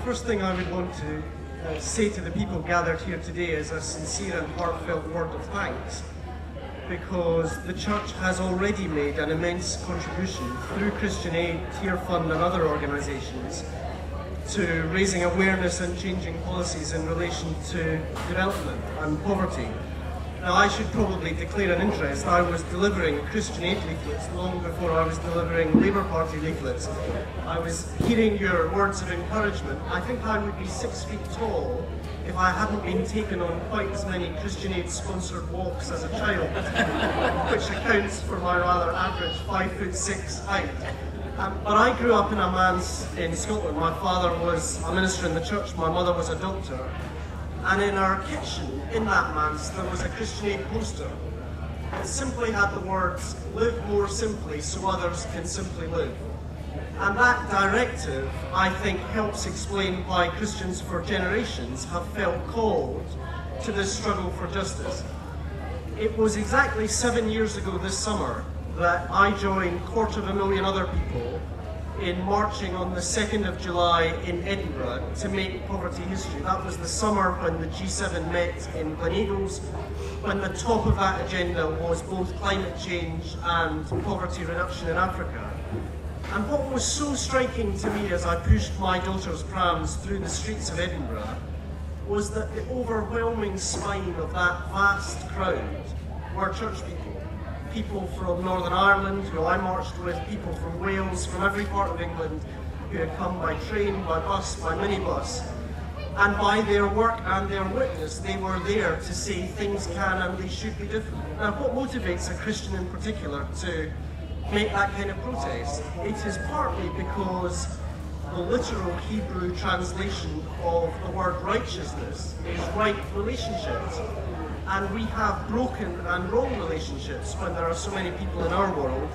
first thing I would want to say to the people gathered here today is a sincere and heartfelt word of thanks, because the Church has already made an immense contribution through Christian Aid, Tearfund and other organisations to raising awareness and changing policies in relation to development and poverty. Now, I should probably declare an interest. I was delivering Christian Aid leaflets long before I was delivering Labour Party leaflets. I was hearing your words of encouragement. I think I would be 6 feet tall if I hadn't been taken on quite as many Christian Aid sponsored walks as a child, which accounts for my rather average 5'6" height. But I grew up in a manse in Scotland. My father was a minister in the church, my mother was a doctor. And in our kitchen, in that manse, there was a Christian Aid poster. It simply had the words, "Live more simply so others can simply live." And that directive, I think, helps explain why Christians for generations have felt called to this struggle for justice. It was exactly 7 years ago this summer that I joined 250,000 other people in marching on the 2nd of July in Edinburgh to make poverty history. That was the summer when the G7 met in Gleneagles, when the top of that agenda was both climate change and poverty reduction in Africa. And what was so striking to me as I pushed my daughter's prams through the streets of Edinburgh was that the overwhelming spine of that vast crowd were church people. People from Northern Ireland, who I marched with, people from Wales, from every part of England, who had come by train, by bus, by minibus. And by their work and their witness, they were there to say things can and they should be different. Now, what motivates a Christian in particular to make that kind of protest? It is partly because the literal Hebrew translation of the word righteousness is right relationships. And we have broken and wrong relationships when there are so many people in our world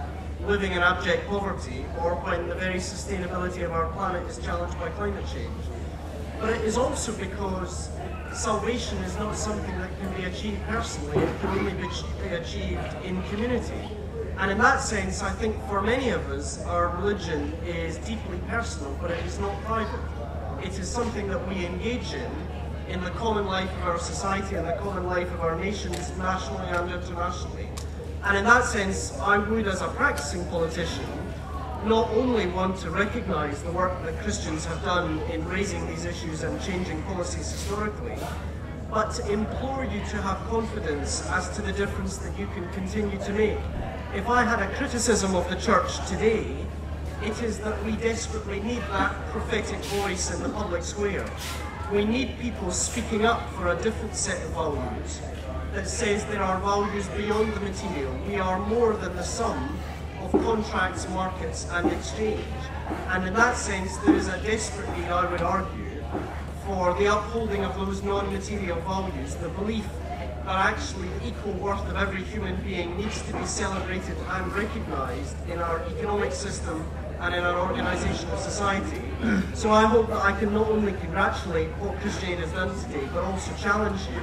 living in abject poverty, or when the very sustainability of our planet is challenged by climate change. But it is also because salvation is not something that can be achieved personally, it can only be achieved in community. And in that sense, I think for many of us, our religion is deeply personal, but it is not private. It is something that we engage in the common life of our society and the common life of our nations, nationally and internationally. And in that sense, I would, as a practicing politician, not only want to recognise the work that Christians have done in raising these issues and changing policies historically, but to implore you to have confidence as to the difference that you can continue to make. If I had a criticism of the Church today, it is that we desperately need that prophetic voice in the public square. We need people speaking up for a different set of values that says there are values beyond the material. We are more than the sum of contracts, markets and exchange. And in that sense, there is a desperate need, I would argue, for the upholding of those non-material values, the belief that actually the equal worth of every human being needs to be celebrated and recognised in our economic system and in our organisation of society. So I hope that I can not only congratulate what Christian Aid has done today, but also challenge you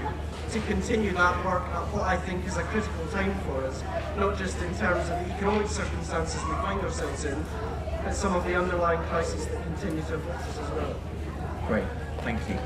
to continue that work at what I think is a critical time for us, not just in terms of the economic circumstances we find ourselves in, but some of the underlying crises that continue to afflict us as well. Great, thank you.